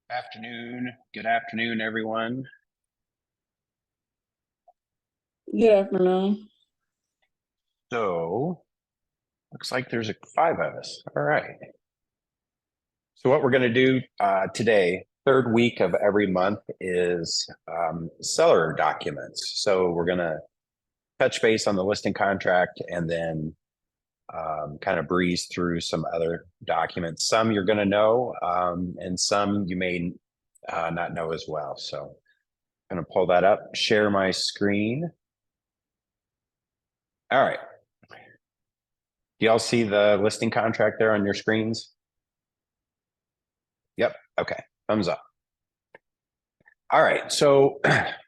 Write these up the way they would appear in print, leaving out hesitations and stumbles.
Afternoon. Good afternoon, everyone. Good afternoon. So, looks like there's five of us. All right. So, what we're going to do today, third week of every month, is seller documents. So, we're going to touch base on the listing contract and then kind of breeze through some other documents. Some you're going to know, and some you may not know as well. So, I'm going to pull that up, share my screen. All right. Do y'all see the listing contract there on your screens? Yep. Okay. Thumbs up. All right. So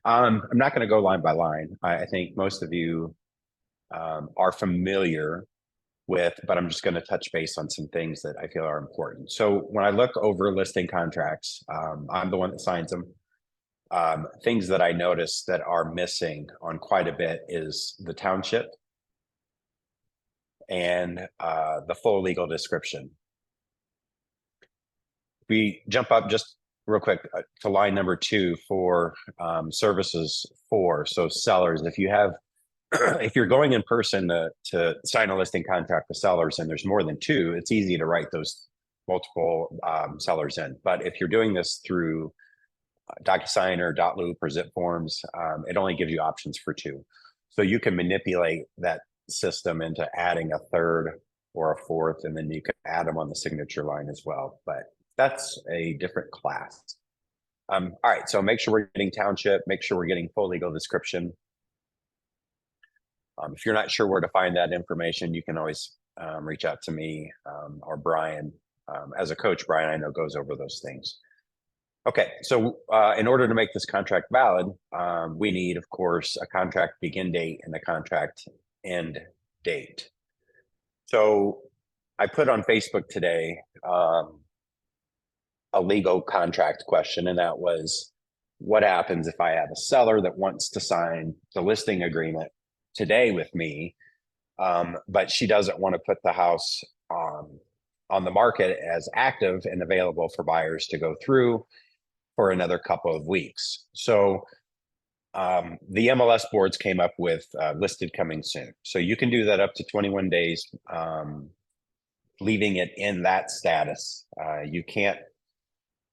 I'm not going to go line by line. I think most of you are familiar with, but I'm just going to touch base on some things that I feel are important. So when I look over listing contracts, I'm the one that signs them. Things that I notice that are missing on quite a bit is the township and the full legal description. We jump up just real quick to line number 2 for services for. So sellers, if you have, if you're going in person to sign a listing contract with sellers and there's more than two, it's easy to write those multiple sellers in. But if you're doing this through DocuSign or .loop or zip forms, it only gives you options for two. So you can manipulate that system into adding a third or a fourth, and then you can add them on the signature line as well. But that's a different class. All right, so make sure we're getting township, make sure we're getting full legal description. If you're not sure where to find that information, you can always reach out to me or Brian. As a coach, Brian, I know goes over those things. Okay, so in order to make this contract valid, we need, of course, a contract begin date and a contract end date. So I put on Facebook today a legal contract question, and that was, what happens if I have a seller that wants to sign the listing agreement today with me, but she doesn't want to put the house on the market as active and available for buyers to go through for another couple of weeks. So the MLS boards came up with listed coming soon. So you can do that up to 21 days, leaving it in that status. You can't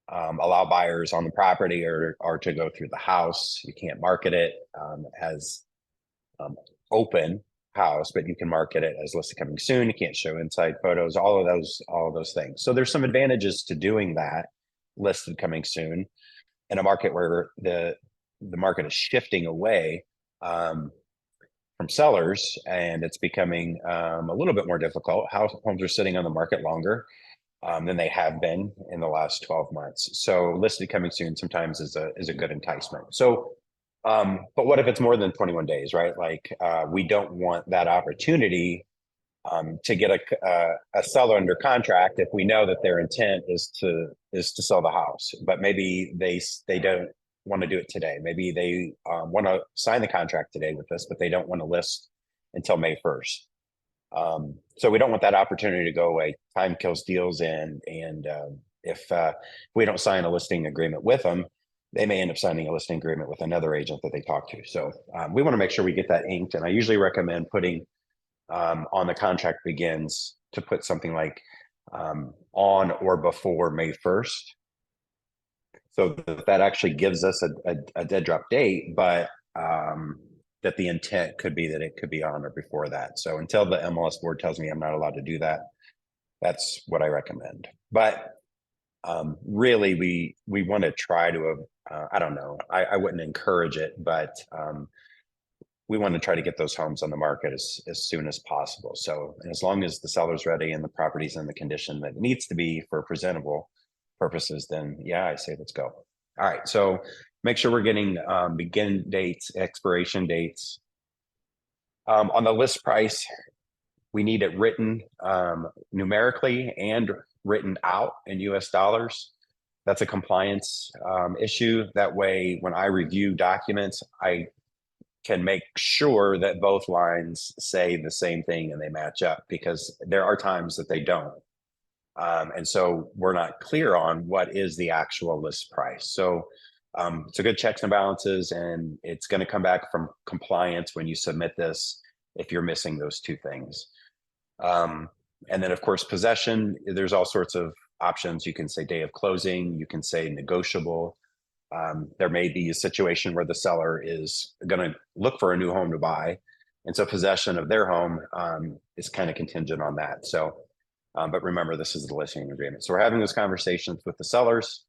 allow buyers on the property or to go through the house. You can't market it as open house, but you can market it as listed coming soon. You can't show inside photos, all of those things. So there's some advantages to doing that listed coming soon in a market where the market is shifting away from sellers and it's becoming a little bit more difficult. Homes are sitting on the market longer than they have been in the last 12 months. So listed coming soon sometimes is a good enticement. So but what if it's more than 21 days, right? Like we don't want that opportunity to get a seller under contract if we know that their intent is to sell the house, but maybe they don't want to do it today. Maybe they want to sign the contract today with us, but they don't want to list until May 1st. So we don't want that opportunity to go away. Time kills deals, and if we don't sign a listing agreement with them, they may end up signing a listing agreement with another agent that they talk to. So we want to make sure we get that inked. And I usually recommend putting on the contract begins to put something like on or before May 1st. So that actually gives us a dead drop date, but that the intent could be that it could be on or before that. So until the MLS board tells me I'm not allowed to do that, that's what I recommend. But really, we want to try to, I don't know, I wouldn't encourage it, but we want to try to get those homes on the market as soon as possible. So as long as the seller's ready and the property's in the condition that it needs to be for presentable purposes, then yeah, I say let's go. All right, so make sure we're getting begin dates, expiration dates. On the list price, we need it written numerically and written out in US dollars. That's a compliance issue. That way, when I review documents, I can make sure that both lines say the same thing and they match up, because there are times that they don't. And so we're not clear on what is the actual list price. So it's a good checks and balances, and it's going to come back from compliance when you submit this if you're missing those two things. And then, of course, possession, there's all sorts of options. You can say day of closing, you can say negotiable. There may be a situation where the seller is going to look for a new home to buy. And so possession of their home is kind of contingent on that. So, but remember, this is the listing agreement. So we're having those conversations with the sellers.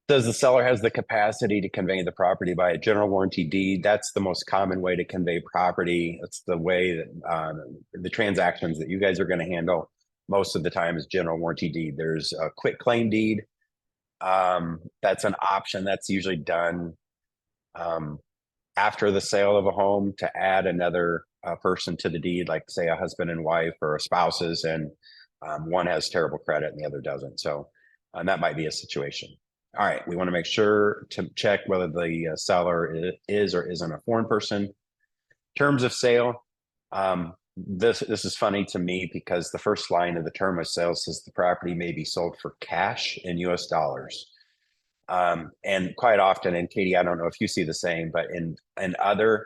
Does the seller has the capacity to convey the property by a general warranty deed? That's the most common way to convey property. That's the way that the transactions that you guys are going to handle most of the time is general warranty deed. There's a quit claim deed. That's an option that's usually done after the sale of a home to add another person to the deed, like say a husband and wife or spouses, and one has terrible credit and the other doesn't. So that might be a situation. All right, we want to make sure to check whether the seller is or isn't a foreign person. Terms of sale. This is funny to me because the first line of the term of sale says the property may be sold for cash in US dollars. And quite often, and Katie, I don't know if you see the same, but in other,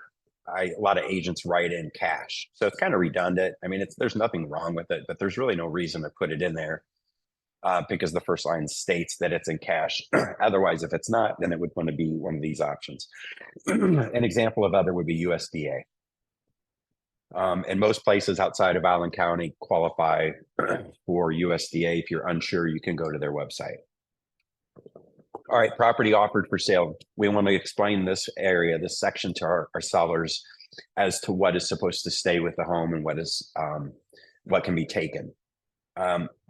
a lot of agents write in cash. So it's kind of redundant. I mean, there's nothing wrong with it, but there's really no reason to put it in there. Because the first line states that it's in cash. Otherwise, if it's not, then it would want to be one of these options. An example of other would be USDA. And most places outside of Allen County qualify for USDA. If you're unsure, you can go to their website. All right, property offered for sale. We want to explain this area, this section to our sellers as to what is supposed to stay with the home and what can be taken.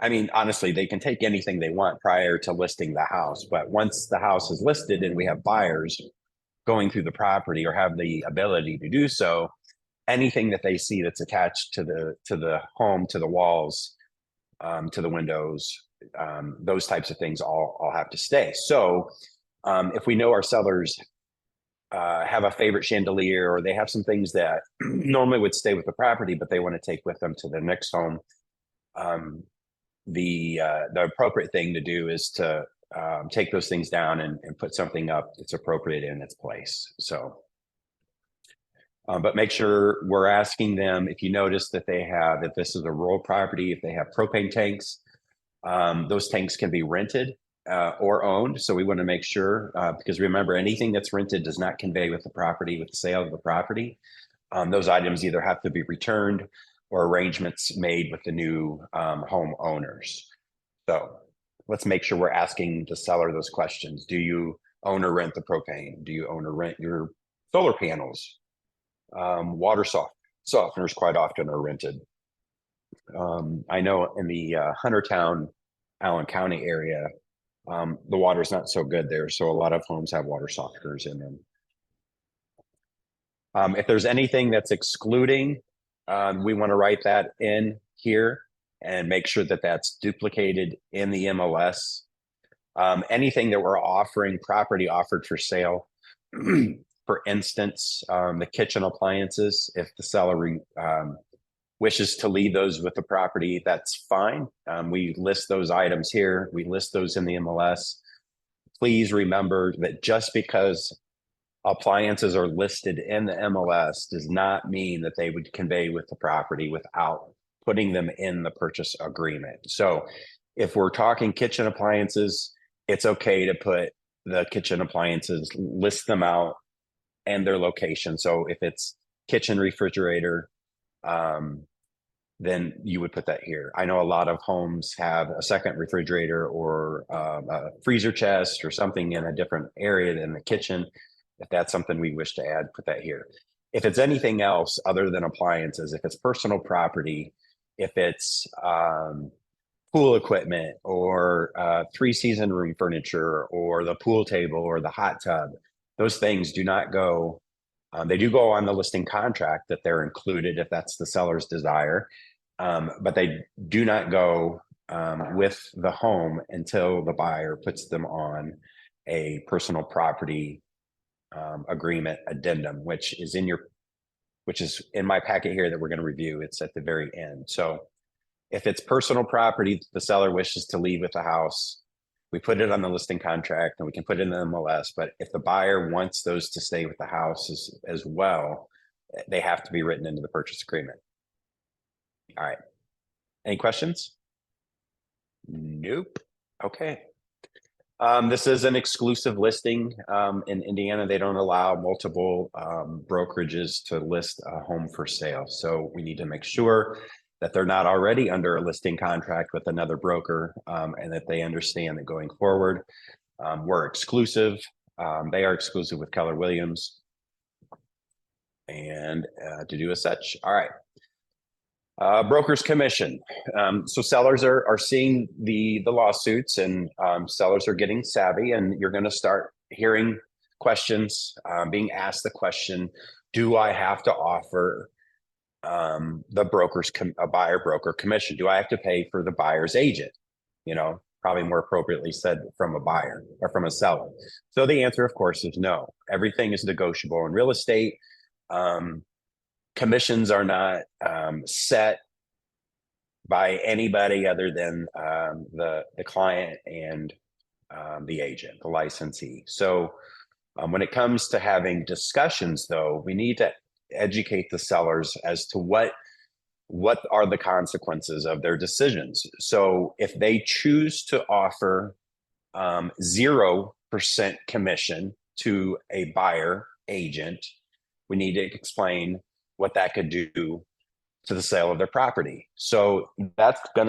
I mean, honestly, they can take anything they want prior to listing the house, but once the house is listed and we have buyers going through the property or have the ability to do so, anything that they see that's attached to the home, to the walls, to the windows, those types of things all have to stay. So if we know our sellers have a favorite chandelier, or they have some things that normally would stay with the property, but they want to take with them to the next home, the appropriate thing to do is to take those things down and put something up that's appropriate in its place. So, but make sure we're asking them, if you notice that if this is a rural property, if they have propane tanks, those tanks can be rented or owned. So we want to make sure, because remember, anything that's rented does not convey with the property, with the sale of the property. Those items either have to be returned or arrangements made with the new home owners. So let's make sure we're asking the seller those questions. Do you own or rent the propane? Do you own or rent your solar panels? Water softeners quite often are rented. I know in the Huntertown, Allen County area, the water's not so good there. So a lot of homes have water softeners in them. If there's anything that's excluding, we want to write that in here and make sure that that's duplicated in the MLS. Anything that we're offering, property offered for sale, for instance, the kitchen appliances, if the seller wishes to leave those with the property, that's fine. We list those items here. We list those in the MLS. Please remember that just because appliances are listed in the MLS does not mean that they would convey with the property without putting them in the purchase agreement. So if we're talking kitchen appliances, it's okay to put the kitchen appliances, list them out and their location. So if it's kitchen refrigerator, then you would put that here. I know a lot of homes have a second refrigerator or a freezer chest or something in a different area than the kitchen. If that's something we wish to add, put that here. If it's anything else other than appliances, if it's personal property, if it's pool equipment or 3-season room furniture or the pool table or the hot tub, those things do not go. They do go on the listing contract that they're included if that's the seller's desire, but they do not go with the home until the buyer puts them on a personal property agreement addendum, which is in my packet here that we're going to review. It's at the very end. So If it's personal property, the seller wishes to leave with the house, we put it on the listing contract and we can put it in the MLS. But if the buyer wants those to stay with the house as well, they have to be written into the purchase agreement. All right. Any questions? Nope. Okay. This is an exclusive listing. In Indiana, they don't allow multiple brokerages to list a home for sale. So we need to make sure that they're not already under a listing contract with another broker, and that they understand that going forward, we're exclusive. They are exclusive with Keller Williams. And to do as such. All right. Broker's commission. So sellers are seeing the lawsuits, and sellers are getting savvy, and you're going to start hearing questions, being asked the question, do I have to offer a buyer broker commission? Do I have to pay for the buyer's agent? Probably more appropriately said from a buyer or from a seller. So the answer, of course, is no. Everything is negotiable in real estate. Commissions are not set by anybody other than the client and the agent, the licensee. So when it comes to having discussions, though, we need to educate the sellers as to what are the consequences of their decisions. So if they choose to offer 0% commission to a buyer agent, we need to explain what that could do to the sale of their property. So that could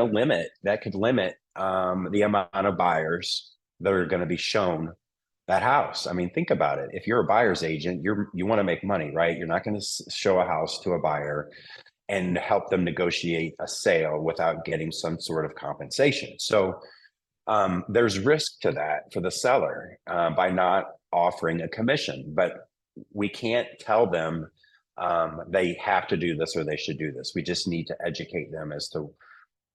limit the amount of buyers that are going to be shown that house. I mean, think about it. If you're a buyer's agent, you want to make money, right? You're not going to show a house to a buyer and help them negotiate a sale without getting some sort of compensation. So there's risk to that for the seller by not offering a commission, but we can't tell them they have to do this or they should do this. We just need to educate them as to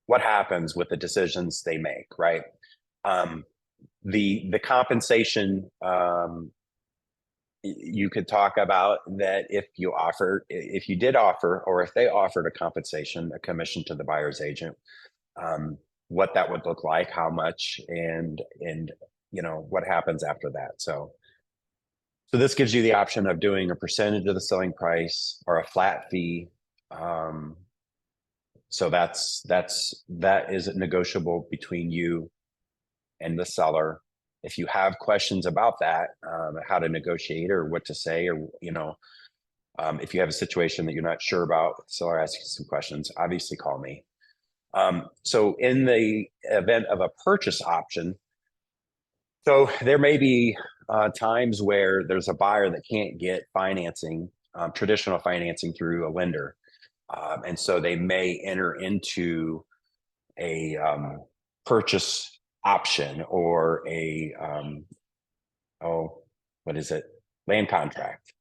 what happens with the decisions they make, right? The compensation, you could talk about that if you did offer, or if they offered a commission to the buyer's agent, what that would look like, how much, and what happens after that. So this gives you the option of doing a percentage of the selling price or a flat fee. So that is negotiable between you and the seller. If you have questions about that, how to negotiate or what to say, or if you have a situation that you're not sure about, the seller asks you some questions, obviously call me. So in the event of a purchase option, so there may be times where there's a buyer that can't get financing, traditional financing through a lender. And so they may enter into a purchase option or a, land contract,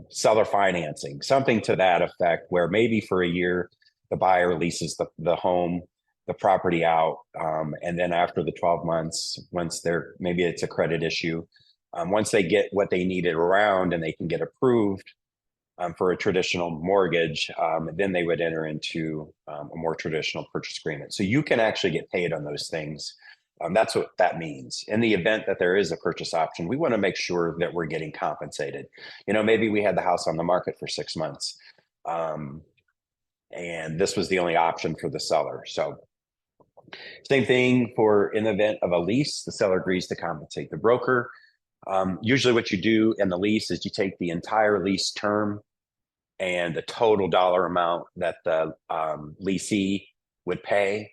seller financing, something to that effect, where maybe for a year, the buyer leases the home, the property out. And then after the 12 months, maybe it's a credit issue. Once they get what they needed around and they can get approved for a traditional mortgage, then they would enter into a more traditional purchase agreement. So you can actually get paid on those things. That's what that means. In the event that there is a purchase option, we want to make sure that we're getting compensated. Maybe we had the house on the market for 6 months, and this was the only option for the seller. So same thing in the event of a lease, the seller agrees to compensate the broker. Usually what you do in the lease is you take the entire lease term and the total dollar amount that the leasee would pay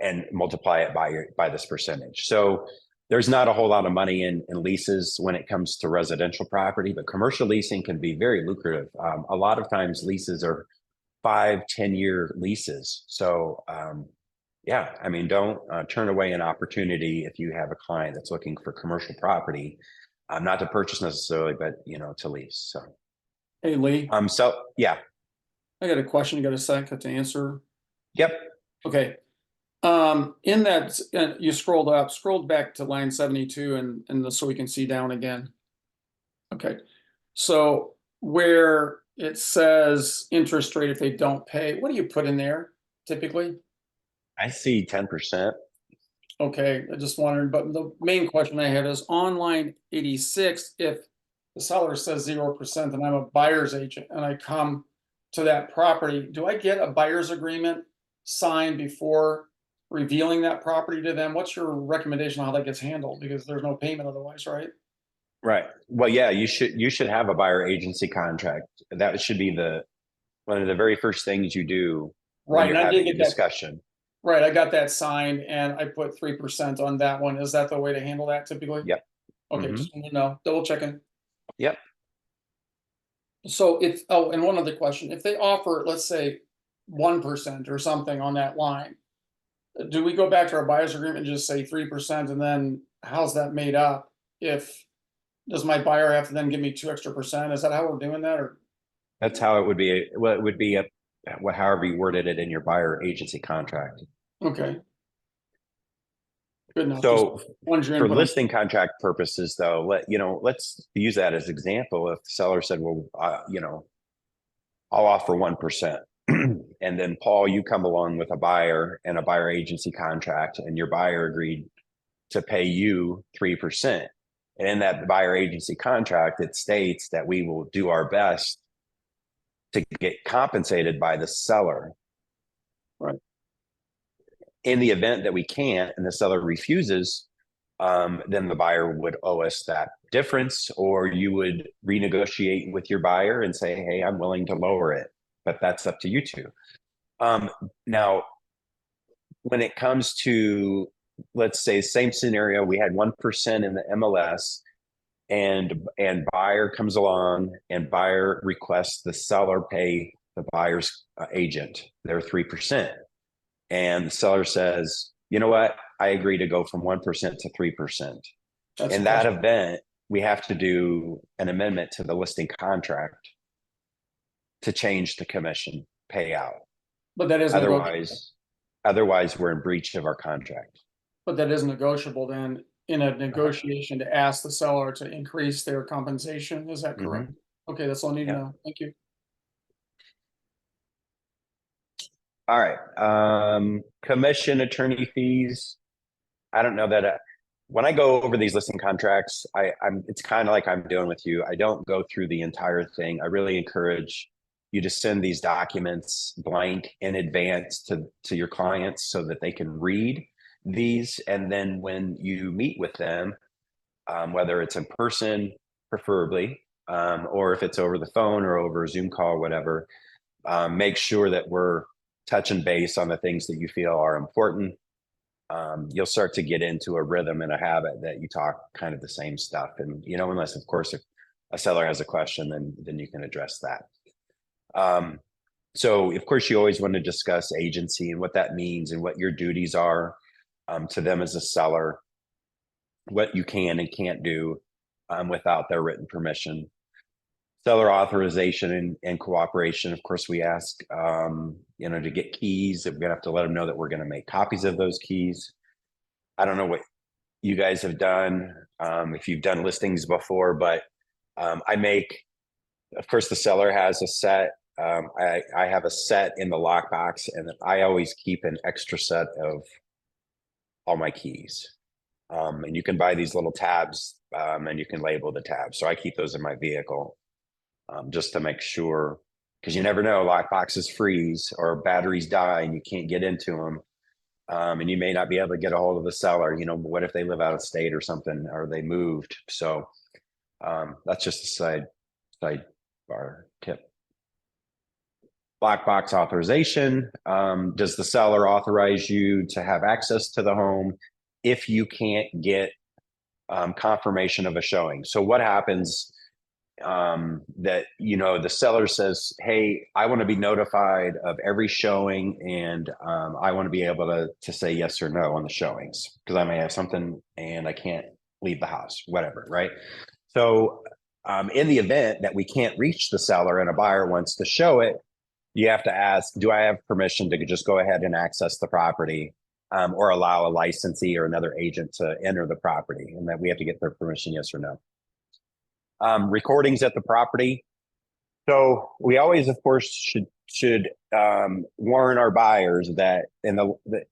and multiply it by this percentage. So there's not a whole lot of money in leases when it comes to residential property, but commercial leasing can be very lucrative. A lot of times leases are 5-10-year leases. So yeah, I mean, don't turn away an opportunity if you have a client that's looking for commercial property, not to purchase necessarily, but to lease. So, Hey, Lee, so yeah, I got a question. You got a second to answer? yep, Okay. In that, you scrolled back to line 72 and so we can see down again. Okay. So where it says interest rate if they don't pay, what do you put in there typically? I see 10%. Okay, I just wondered, but the main question I had is on line 86, if the seller says 0% and I'm a buyer's agent and I come to that property, do I get a buyer's agreement signed before revealing that property to them? What's your recommendation on how that gets handled? Because there's no payment otherwise, right? Right. Well, yeah, you should have a buyer agency contract. That should be one of the very first things you do when Right, you're and I did having a get that. discussion. Right, I got that signed and I put 3% on that one. Is that the way to handle that typically? Yep. Okay, Hmm. just want to know, double checking. Yep. So if, oh, and one other question, if they offer, let's say, 1% or something on that line, do we go back to our buyer's agreement and just say 3%, and then how's that made up? If, does my buyer have to then give me 2 extra percent? Is that how we're doing that, or? That's how it would be. Well, it would be however you worded it in your buyer agency contract. Okay, good enough, just So wanted your for input on. listing contract purposes, though, let's use that as example. If the seller said, "Well, I'll offer 1%," and then Paul, you come along with a buyer and a buyer agency contract, and your buyer agreed to pay you 3%. And in that buyer agency contract, it states that we will do our best to get compensated by the seller. Right. In the event that we can't and the seller refuses, then the buyer would owe us that difference, or you would renegotiate with your buyer and say, "Hey, I'm willing to lower it," but that's up to you two. Now, when it comes to, let's say, same scenario, we had 1% in the MLS, and buyer comes along and buyer requests the seller pay the buyer's agent their 3%, and the seller says, "You know what? I agree to go from 1% to 3%." That's In the that question. event, we have to do an amendment to the listing contract to change the commission payout. But that is negotiable. Otherwise, otherwise we're in breach of our contract. But that is negotiable then in a Uh-huh. negotiation to ask the seller to increase their compensation, is that correct? Hmm. Okay, that's all I need to Yeah. know, thank you. All right. Commission attorney fees. I don't know that when I go over these listing contracts, it's kind of like I'm doing with you. I don't go through the entire thing. I really encourage you to send these documents blank in advance to your clients so that they can read these. And then when you meet with them, whether it's in person, preferably, or if it's over the phone or over a Zoom call, whatever, make sure that we're touching base on the things that you feel are important. You'll start to get into a rhythm and a habit that you talk kind of the same stuff. And, unless, of course, if a seller has a question, then you can address that. So, of course, you always want to discuss agency and what that means and what your duties are to them as a seller, what you can and can't do without their written permission. Seller authorization and cooperation. Of course, we ask, to get keys. We're gonna have to let them know that we're going to make copies of those keys. I don't know what you guys have done, if you've done listings before, but I make, of course, the seller has a set. I have a set in the lockbox, and I always keep an extra set of all my keys. And you can buy these little tabs, and you can label the tabs. So I keep those in my vehicle. Just to make sure, because you never know, lock boxes freeze or batteries die and you can't get into them. And you may not be able to get a hold of the seller. What if they live out of state or something, or they moved? So that's just a sidebar tip. Black box authorization. Does the seller authorize you to have access to the home if you can't get confirmation of a showing? So what happens that the seller says, "Hey, I want to be notified of every showing, and I want to be able to say yes or no on the showings because I may have something and I can't leave the house," whatever, right? So in the event that we can't reach the seller and a buyer wants to show it, you have to ask, "Do I have permission to just go ahead and access the property, or allow a licensee or another agent to enter the property?" And that we have to get their permission, yes or no. Recordings at the property. So we always, of course, should should warn our buyers that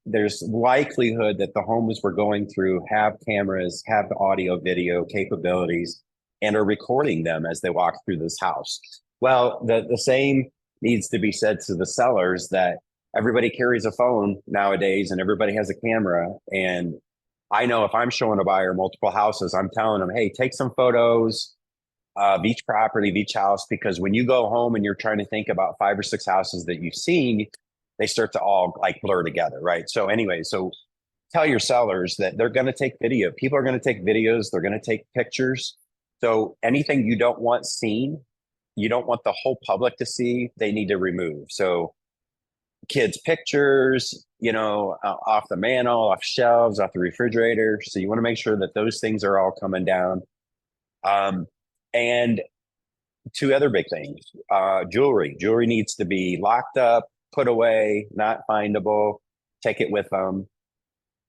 there's likelihood that the homes we're going through have cameras, have the audio video capabilities, and are recording them as they walk through this house. Well, the same needs to be said to the sellers, that everybody carries a phone nowadays and everybody has a camera. And I know if I'm showing a buyer multiple houses, I'm telling them, hey, take some photos of each property, of each house, because when you go home and you're trying to think about 5 or 6 houses that you've seen, they start to all like blur together, right? So anyway, so tell your sellers that they're going to take video. People are going to take videos. They're going to take pictures. So anything you don't want seen, you don't want the whole public to see, they need to remove. So kids' pictures, off the mantle, off shelves, off the refrigerator. So you want to make sure that those things are all coming down. And 2 other big things, jewelry needs to be locked up, put away, not findable, take it with them.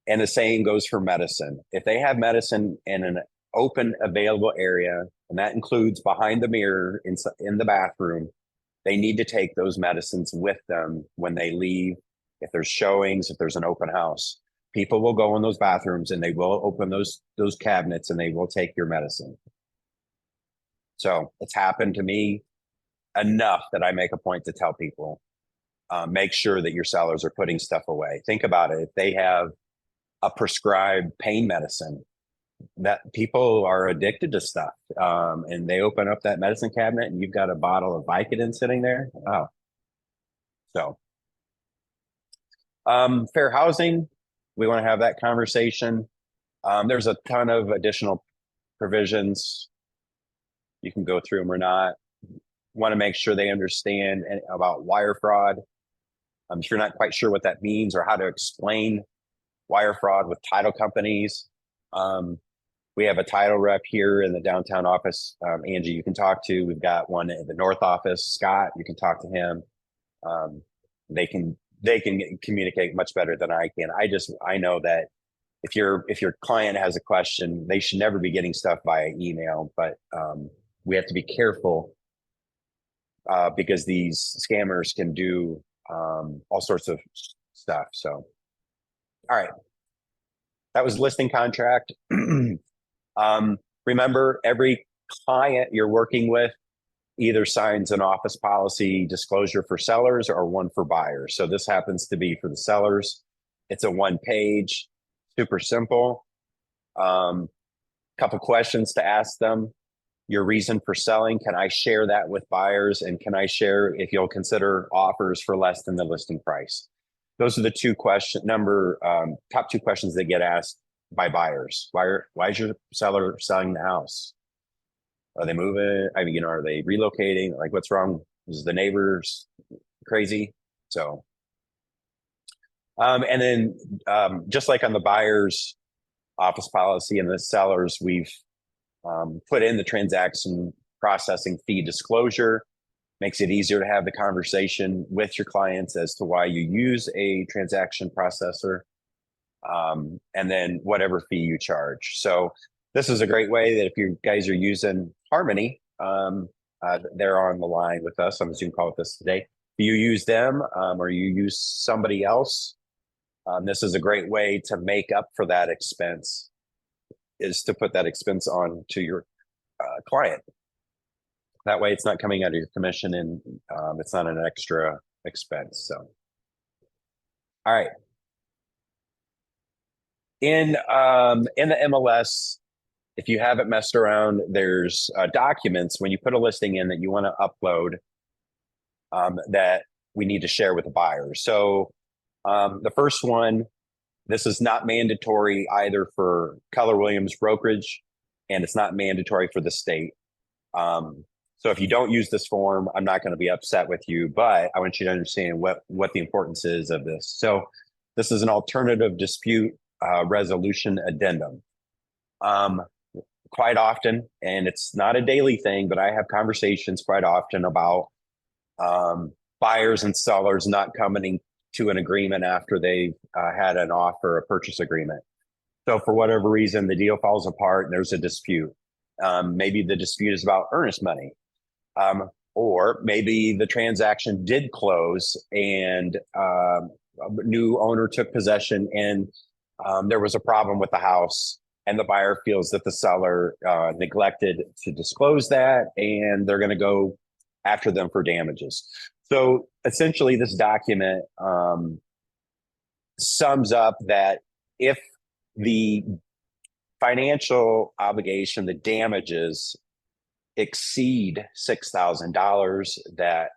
And the same goes for medicine. If they have medicine in an open available area, and that includes behind the mirror in the bathroom, they need to take those medicines with them when they leave. If there's showings, if there's an open house, people will go in those bathrooms and they will open those cabinets and they will take your medicine. So it's happened to me enough that I make a point to tell people, make sure that your sellers are putting stuff away. Think about it. If they have a prescribed pain medicine, that people are addicted to stuff, and they open up that medicine cabinet and you've got a bottle of Vicodin sitting there. Oh, so fair housing, we want to have that conversation. There's a ton of additional provisions. You can go through them or not. Want to make sure they understand about wire fraud. If you're not quite sure what that means or how to explain wire fraud with title companies, we have a title rep here in the downtown office, Angie, you can talk to. We've got one in the north office, Scott, you can talk to him. They can communicate much better than I can. I know that if your client has a question, they should never be getting stuff via email, but we have to be careful because these scammers can do all sorts of stuff. So, all right, that was listing contract. Remember, every client you're working with either signs an office policy disclosure for sellers or one for buyers. So this happens to be for the sellers. It's a 1-page, super simple. Couple questions to ask them. Your reason for selling, can I share that with buyers? And can I share if you'll consider offers for less than the listing price? Those are the top 2 questions that get asked by buyers. Why is your seller selling the house? Are they moving? Are they relocating? Like, what's wrong? Is the neighbors crazy? So, and then just like on the buyer's office policy and the sellers, we've put in the transaction processing fee disclosure. Makes it easier to have the conversation with your clients as to why you use a transaction processor, and then whatever fee you charge. So this is a great way that if you guys are using Harmony, they're on the line with us on the Zoom call with us today. If you use them or you use somebody else, this is a great way to make up for that expense, is to put that expense on to your client. That way it's not coming out of your commission and it's not an extra expense. So, all right. In the MLS, if you haven't messed around, there's documents when you put a listing in that you want to upload that we need to share with the buyer. So the first one, this is not mandatory either for Keller Williams brokerage, and it's not mandatory for the state. So if you don't use this form, I'm not going to be upset with you, but I want you to understand what the importance is of this. So this is an alternative dispute resolution addendum. Quite often, and it's not a daily thing, but I have conversations quite often about buyers and sellers not coming to an agreement after they've had an offer, a purchase agreement. So for whatever reason, the deal falls apart and there's a dispute. Maybe the dispute is about earnest money, Or maybe the transaction did close and a new owner took possession and there was a problem with the house and the buyer feels that the seller neglected to disclose that and they're going to go after them for damages. So essentially this document sums up that if the financial obligation, the damages exceed $6,000, that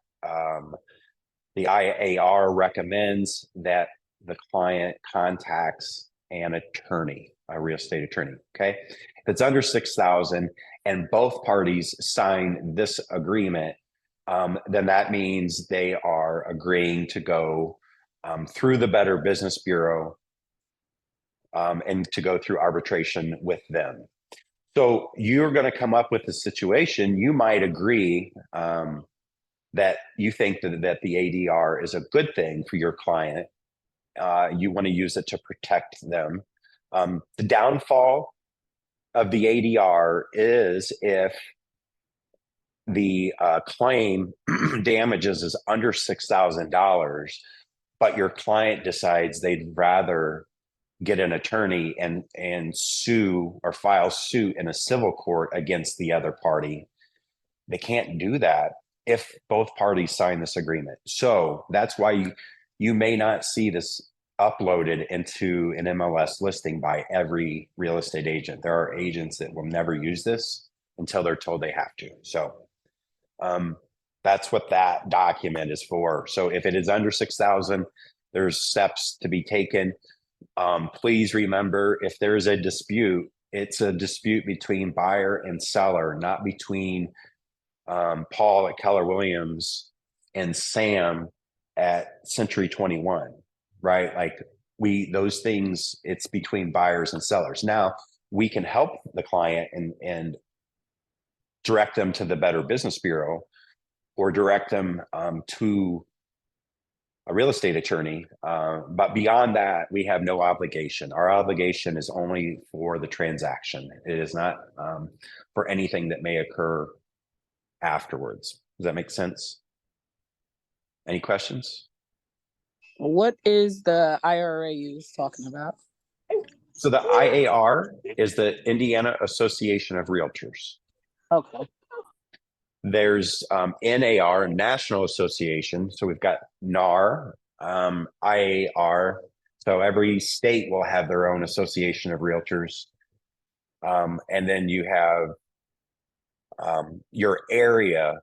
the IAR recommends that the client contacts an attorney, a real estate attorney. Okay, if it's under 6,000 and both parties sign this agreement, then that means they are agreeing to go through the Better Business Bureau and to go through arbitration with them. So you're going to come up with a situation. You might agree that you think that the ADR is a good thing for your client. You want to use it to protect them. The downfall of the ADR is if the claim damages is under $6,000, but your client decides they'd rather get an attorney and sue or file suit in a civil court against the other party. They can't do that if both parties sign this agreement. So that's why you may not see this uploaded into an MLS listing by every real estate agent. There are agents that will never use this until they're told they have to. So that's what that document is for. So if it is under 6,000, there's steps to be taken. Please remember, if there's a dispute, it's a dispute between buyer and seller, not between Paul at Keller Williams and Sam at Century 21, right? Like those things, it's between buyers and sellers. Now we can help the client and direct them to the Better Business Bureau or direct them to a real estate attorney. But beyond that, we have no obligation. Our obligation is only for the transaction. It is not for anything that may occur afterwards. Does that make sense? Any questions? What is the IRA you was talking about? So the IAR is the Indiana Association of Realtors. Okay. There's NAR, National Association. So we've got NAR, IAR. So every state will have their own association of realtors. And then you have your area,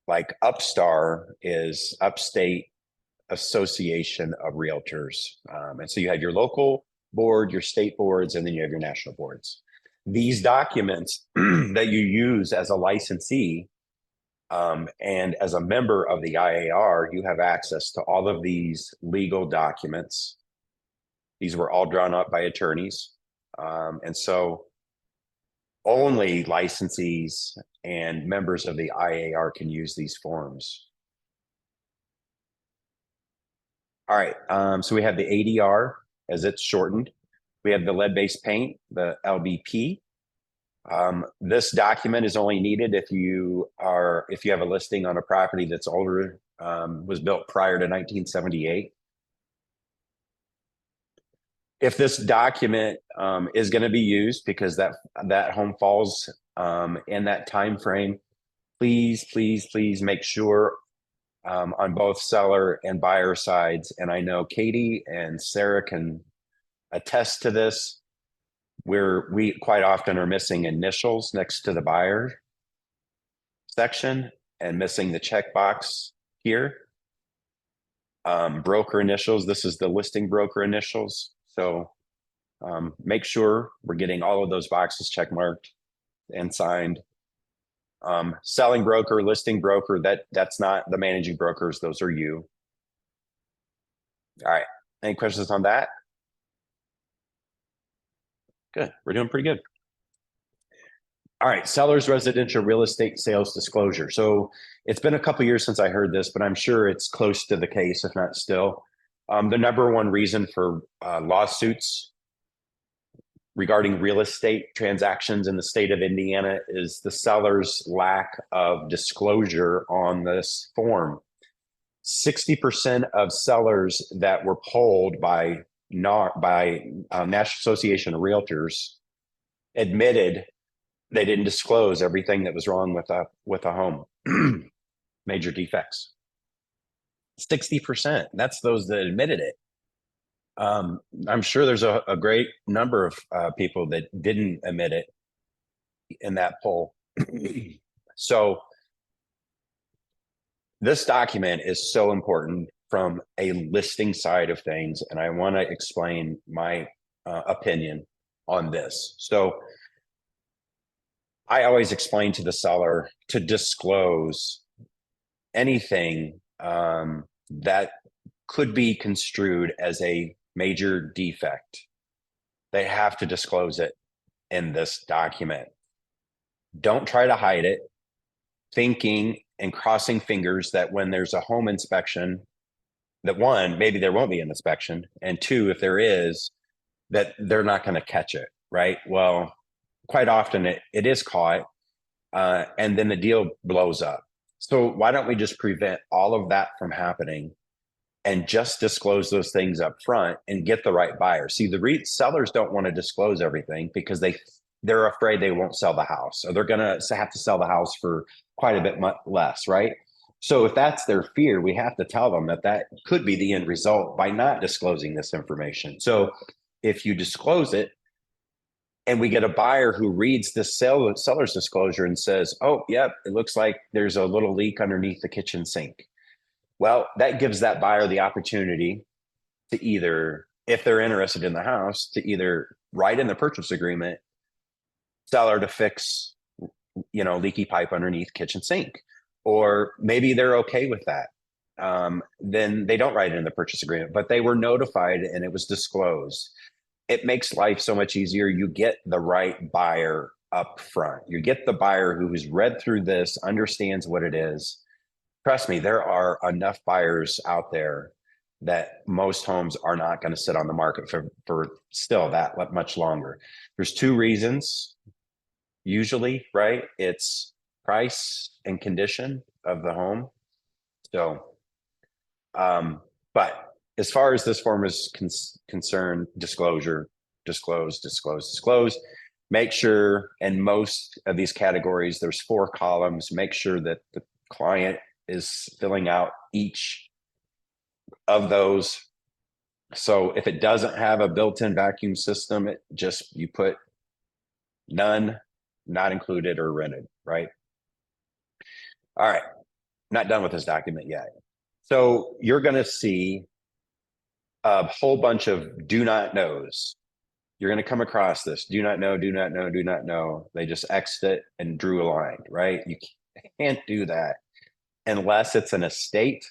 like Upstar is Upstate Association of Realtors. And so you have your local board, your state boards, and then you have your national boards. These documents that you use as a licensee and as a member of the IAR, you have access to all of these legal documents. These were all drawn up by attorneys. And so only licensees and members of the IAR can use these forms. All right, so we have the ADR as it's shortened. We have the lead-based paint, the LBP. This document is only needed if you have a listing on a property that's older, was built prior to 1978. If this document is going to be used because that home falls in that time frame, please make sure on both seller and buyer sides, and I know Katie and Sarah can attest to this, we quite often are missing initials next to the buyer section and missing the checkbox here. Broker initials, this is the listing broker initials. So make sure we're getting all of those boxes check marked and signed. Selling broker, listing broker, that's not the managing brokers, those are you. All right, any questions on that? Good, we're doing pretty good. All right, seller's residential real estate sales disclosure. So it's been a couple of years since I heard this, but I'm sure it's close to the case, if not still. The number one reason for lawsuits regarding real estate transactions in the state of Indiana is the seller's lack of disclosure on this form. 60% of sellers that were polled by National Association of Realtors admitted they didn't disclose everything that was wrong with a home, major defects. 60%. That's those that admitted it. I'm sure there's a great number of people that didn't admit it in that poll. So this document is so important from a listing side of things, and I want to explain my opinion on this. So I always explain to the seller to disclose anything that could be construed as a major defect. They have to disclose it in this document. Don't try to hide it, thinking and crossing fingers that when there's a home inspection, that one, maybe there won't be an inspection, and two, if there is, that they're not going to catch it, right? Well, quite often it is caught, and then the deal blows up. So why don't we just prevent all of that from happening and just disclose those things up front and get the right buyer? See, the sellers don't want to disclose everything because they're afraid they won't sell the house, or they're going to have to sell the house for quite a bit less, right? So if that's their fear, we have to tell them that could be the end result by not disclosing this information. So if you disclose it and we get a buyer who reads the seller's disclosure and says, oh, yep, it looks like there's a little leak underneath the kitchen sink. Well, that gives that buyer the opportunity to either, if they're interested in the house, to either write in the purchase agreement, seller to fix, leaky pipe underneath kitchen sink, or maybe they're okay with that. Then they don't write it in the purchase agreement, but they were notified and it was disclosed. It makes life so much easier. You get the right buyer up front. You get the buyer who has read through this, understands what it is. Trust me, there are enough buyers out there that most homes are not going to sit on the market for still that much longer. There's two reasons, usually, right? It's price and condition of the home. So, but as far as this form is concerned, disclosure, disclose. Make sure in most of these categories, there's 4 columns. Make sure that the client is filling out each of those. So if it doesn't have a built-in vacuum system, you put none, not included, or rented, right? All right, not done with this document yet. So you're going to see a whole bunch of do not knows. You're going to come across this. Do not know, do not know, do not know. They just X'd it and drew a line, right? You can't do that unless it's an estate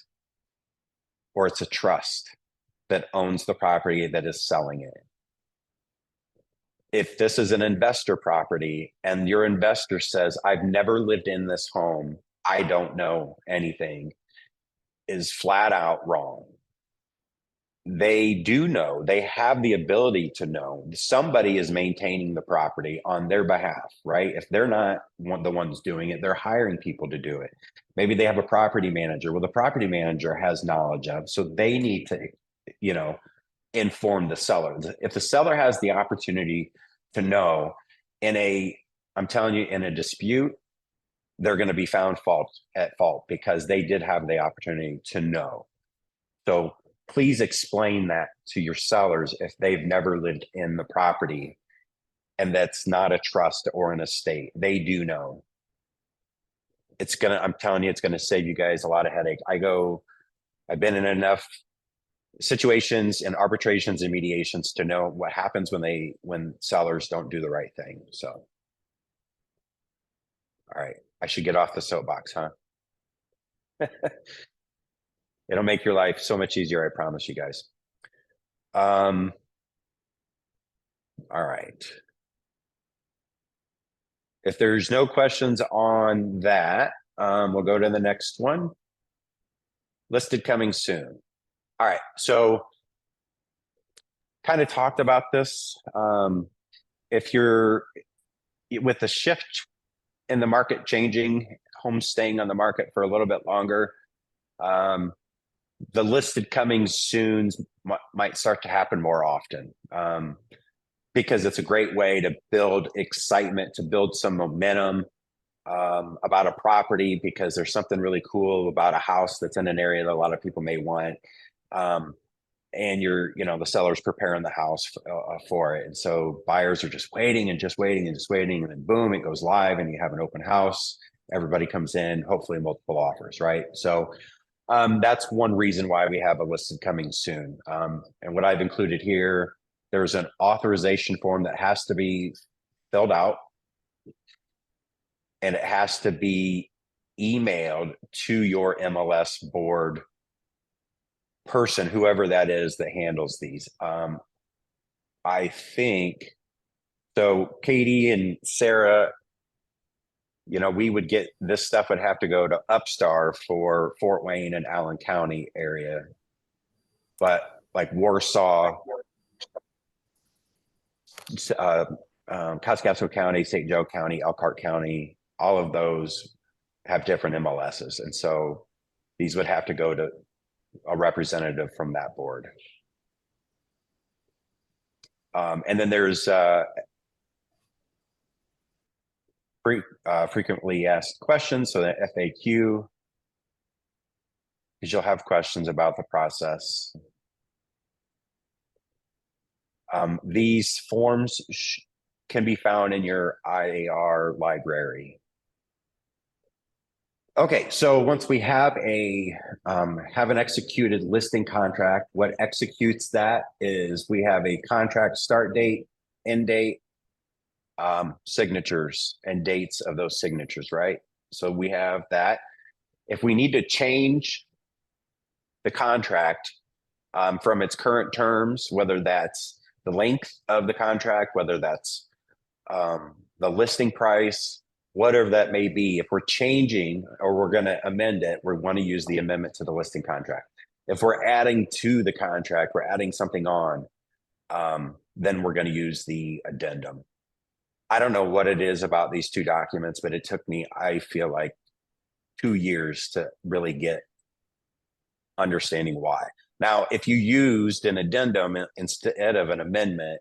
or it's a trust that owns the property that is selling it. If this is an investor property and your investor says, I've never lived in this home, I don't know anything, is flat out wrong. They do know, they have the ability to know. Somebody is maintaining the property on their behalf, right? If they're not the ones doing it, they're hiring people to do it. Maybe they have a property manager. Well, the property manager has knowledge of, so they need to, inform the seller. If the seller has the opportunity to know I'm telling you, in a dispute, they're going to be found at fault because they did have the opportunity to know. So please explain that to your sellers if they've never lived in the property and that's not a trust or an estate. They do know. I'm telling you, it's going to save you guys a lot of headache. I've been in enough situations and arbitrations and mediations to know what happens when sellers don't do the right thing. So, all right, I should get off the soapbox, huh? It'll make your life so much easier, I promise you guys. All right. If there's no questions on that, we'll go to the next one. Listed coming soon. All right, so kind of talked about this. if you're with the shift in the market changing, homes staying on the market for a little bit longer, the listed coming soons might start to happen more often, because it's a great way to build excitement, to build some momentum about a property, because there's something really cool about a house that's in an area that a lot of people may want. And the seller's preparing the house for it. And so buyers are just waiting and just waiting and just waiting. And then boom, it goes live and you have an open house. Everybody comes in, hopefully multiple offers, right? So that's one reason why we have a listed coming soon. And what I've included here, there's an authorization form that has to be filled out, and it has to be emailed to your MLS board person, whoever that is that handles these. I think so. Katie and Sarah, we would get this stuff would have to go to Upstar for Fort Wayne and Allen County area, but like Warsaw, Kosciuszko County, St. Joe County, Elkhart County, all of those have different MLSs, and so these would have to go to a representative from that board. And then there's frequently asked questions, so the FAQ, because you'll have questions about the process. These forms can be found in your IAR library. Okay, so once we have an executed listing contract, what executes that is we have a contract start date, end date, signatures and dates of those signatures, right? So we have that. If we need to change the contract from its current terms, whether that's the length of the contract, whether that's the listing price, whatever that may be, if we're changing or we're going to amend it, we want to use the amendment to the listing contract. If we're adding to the contract, we're adding something on, then we're going to use the addendum. I don't know what it is about these two documents, but it took me, I feel like, 2 years to really get understanding why. Now, if you used an addendum instead of an amendment,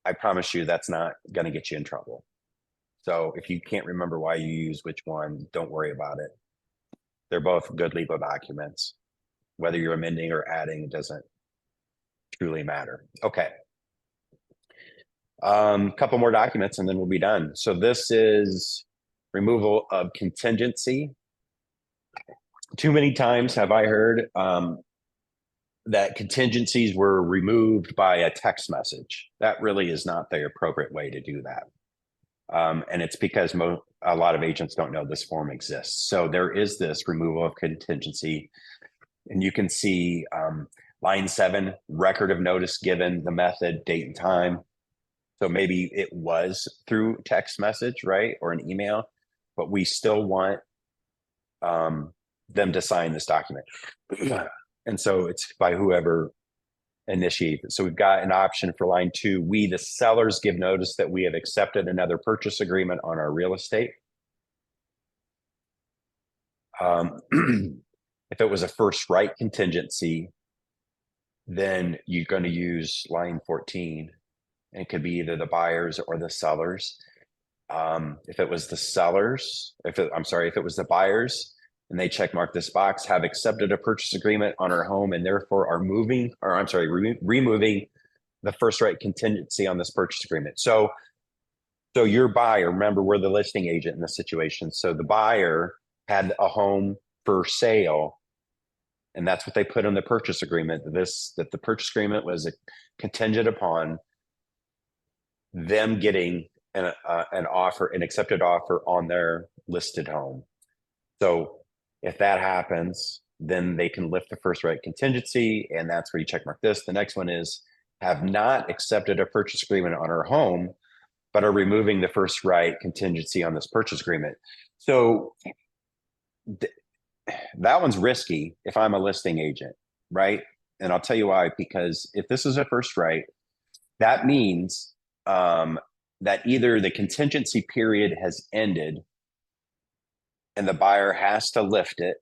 I promise you that's not going to get you in trouble. So if you can't remember why you use which one, don't worry about it. They're both good legal documents. Whether you're amending or adding, it doesn't truly matter. Okay. Couple more documents and then we'll be done. So this is removal of contingency. Too many times have I heard that contingencies were removed by a text message. That really is not the appropriate way to do that. And it's because a lot of agents don't know this form exists. So there is this removal of contingency, and you can see line 7, record of notice given, the method, date and time. So maybe it was through text message, right? Or an email, but we still want them to sign this document. And so it's by whoever initiates it. So we've got an option for line 2. We, the sellers, give notice that we have accepted another purchase agreement on our real estate. If it was a first right contingency, then you're going to use line 14. And it could be either the buyers or the sellers. If it was the sellers, if it was the buyers, and they check mark this box, have accepted a purchase agreement on our home and therefore are removing the first right contingency on this purchase agreement. So your buyer, remember, we're the listing agent in this situation. So the buyer had a home for sale, and that's what they put in the purchase agreement, that the purchase agreement was contingent upon them getting an accepted offer on their listed home. So if that happens, then they can lift the first right contingency, and that's where you check mark this. The next one is have not accepted a purchase agreement on our home, but are removing the first right contingency on this purchase agreement. So that one's risky if I'm a listing agent, right? And I'll tell you why, because if this is a first right, that means that either the contingency period has ended and the buyer has to lift it,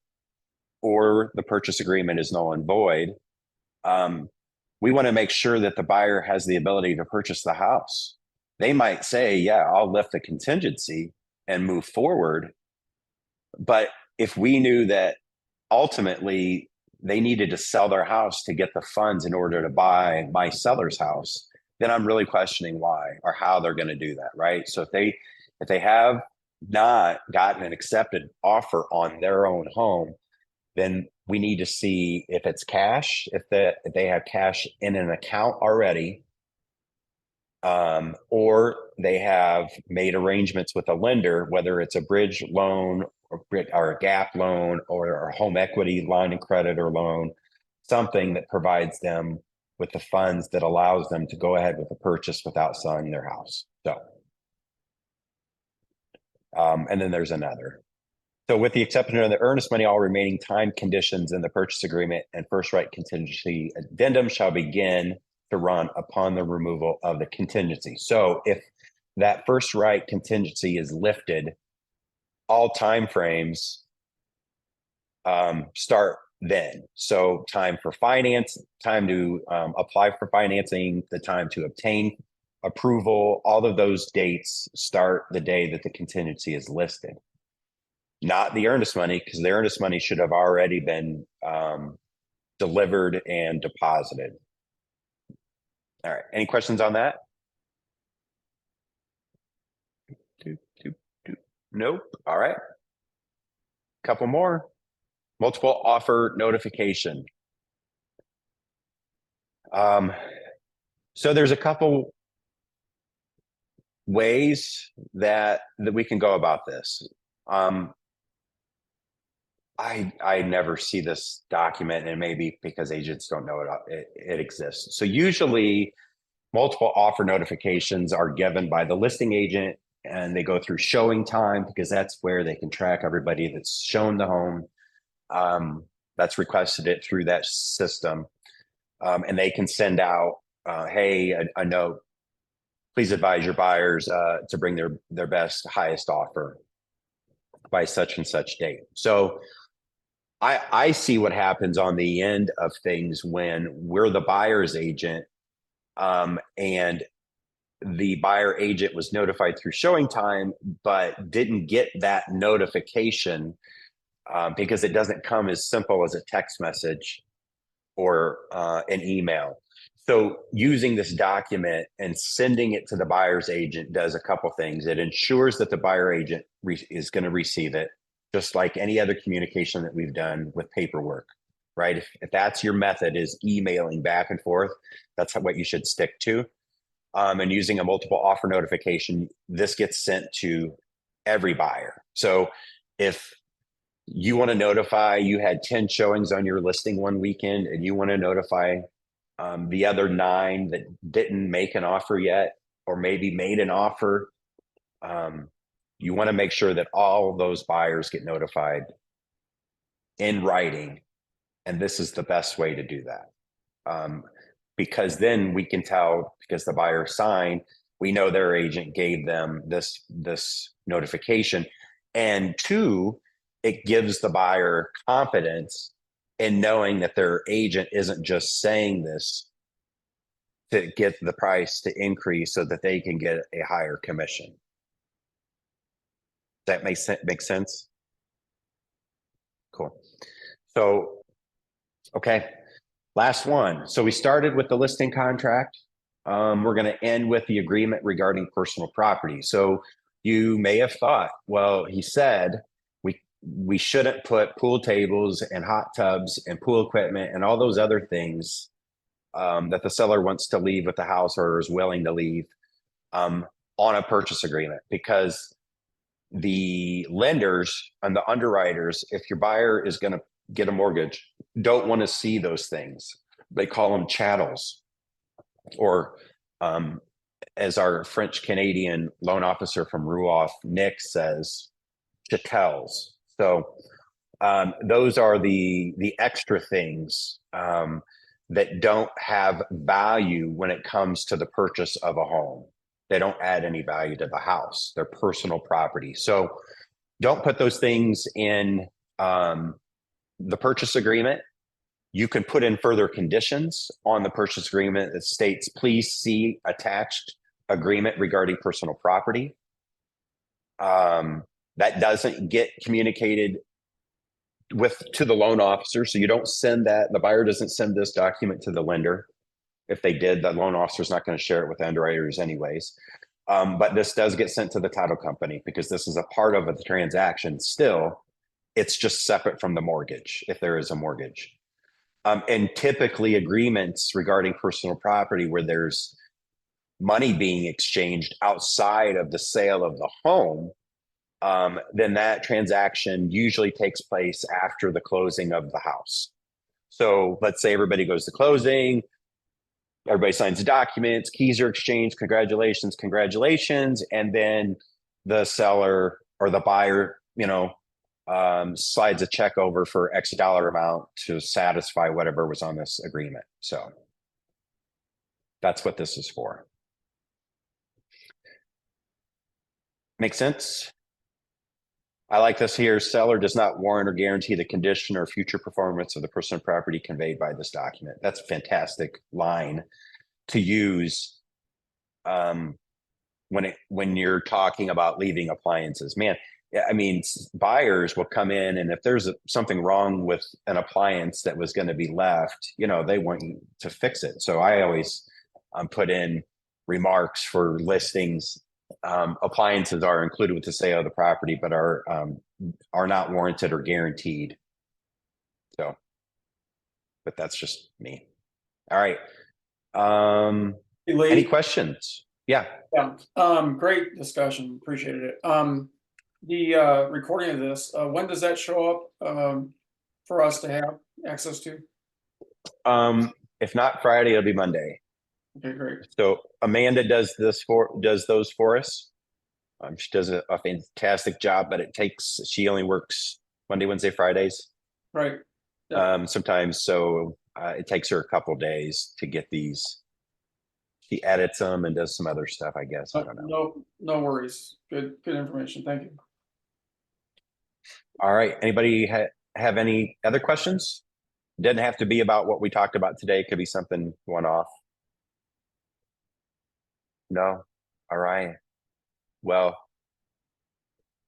or the purchase agreement is null and void, we want to make sure that the buyer has the ability to purchase the house. They might say, yeah, I'll lift the contingency and move forward. But if we knew that ultimately they needed to sell their house to get the funds in order to buy my seller's house, then I'm really questioning why or how they're going to do that, right? So if they have not gotten an accepted offer on their own home, then we need to see if it's cash, if they have cash in an account already, or they have made arrangements with a lender, whether it's a bridge loan or a gap loan or a home equity line of credit or loan, something that provides them with the funds that allows them to go ahead with the purchase without selling their house. So, and then there's another. So with the exception of the earnest money, all remaining time conditions in the purchase agreement and first right contingency addendum shall begin to run upon the removal of the contingency. So if that first right contingency is lifted, all timeframes start then. So time for finance, time to apply for financing, the time to obtain approval, all of those dates start the day that the contingency is listed. Not the earnest money, because the earnest money should have already been delivered and deposited. All right. Any questions on that? Nope. All right. Couple more. Multiple offer notification. So there's a couple ways that we can go about this. I never see this document, and maybe because agents don't know it exists. So usually multiple offer notifications are given by the listing agent, and they go through showing time because that's where they can track everybody that's shown the home, that's requested it through that system. And they can send out, hey, a note, please advise your buyers to bring their best, highest offer by such and such date. So I see what happens on the end of things when we're the buyer's agent, and the buyer agent was notified through showing time, but didn't get that notification because it doesn't come as simple as a text message or an email. So using this document and sending it to the buyer's agent does a couple things. It ensures that the buyer agent is going to receive it, just like any other communication that we've done with paperwork, right? If that's your method, is emailing back and forth, that's what you should stick to. And using a multiple offer notification, this gets sent to every buyer. So if you want to notify, you had 10 showings on your listing one weekend, and you want to notify the other 9 that didn't make an offer yet, or maybe made an offer, you want to make sure that all those buyers get notified in writing. And this is the best way to do that. Because then we can tell, because the buyer signed, we know their agent gave them this notification. And 2, it gives the buyer confidence in knowing that their agent isn't just saying this to get the price to increase so that they can get a higher commission. That make sense? Cool. So, okay, last one. So we started with the listing contract. We're going to end with the agreement regarding personal property. So you may have thought, well, he said we shouldn't put pool tables and hot tubs and pool equipment and all those other things that the seller wants to leave with the house or is willing to leave on a purchase agreement, because the lenders and the underwriters, if your buyer is going to get a mortgage, don't want to see those things. They call them chattels, or as our French Canadian loan officer from Ruoff, Nick, says, chattels. So those are the extra things that don't have value when it comes to the purchase of a home. They don't add any value to the house. They're personal property. So don't put those things in the purchase agreement. You can put in further conditions on the purchase agreement that states, please see attached agreement regarding personal property. That doesn't get communicated to the loan officer. So you don't send that, the buyer doesn't send this document to the lender. If they did, the loan officer is not going to share it with underwriters anyways. But this does get sent to the title company because this is a part of the transaction still. It's just separate from the mortgage, if there is a mortgage. And typically agreements regarding personal property where there's money being exchanged outside of the sale of the home, then that transaction usually takes place after the closing of the house. So let's say everybody goes to closing, everybody signs the documents, keys are exchanged, congratulations, congratulations. And then the seller or the buyer, slides a check over for X dollar amount to satisfy whatever was on this agreement. So that's what this is for. Make sense? I like this here. Seller does not warrant or guarantee the condition or future performance of the personal property conveyed by this document. That's a fantastic line to use when you're talking about leaving appliances. Man, I mean, buyers will come in, and if there's something wrong with an appliance that was going to be left, they want you to fix it. So I always put in remarks for listings. Appliances are included with the sale of the property, but are not warranted or guaranteed. So, but that's just me. All right. Hey, Lee. Any questions? Yeah. Great discussion. Appreciated it. The recording of this, when does that show up for us to have access to? If not Friday, it'll be Monday. Okay, great. So Amanda does those for us. She does a fantastic job, but she only works Monday, Wednesday, Fridays. Right. Sometimes, so it takes her a couple days to get these. She edits them and does some other stuff, I guess. I don't know. No worries. Good information. Thank you. All right. Anybody have any other questions? Doesn't have to be about what we talked about today. It could be something one-off. No. All right. Well,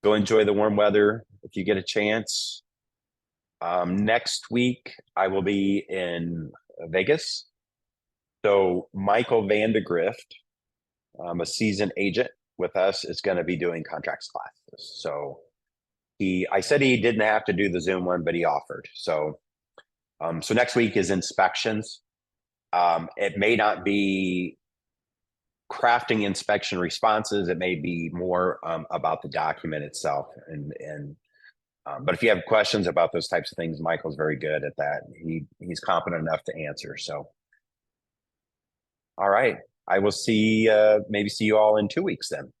go enjoy the warm weather if you get a chance. Next week, I will be in Vegas. So Michael Vandegrift, a seasoned agent with us, is going to be doing contracts classes. So I said he didn't have to do the Zoom one, but he offered. So next week is inspections. It may not be crafting inspection responses. It may be more about the document itself. But if you have questions about those types of things, Michael's very good at that. He's competent enough to answer. So, all right, I will maybe see you all in 2 weeks then.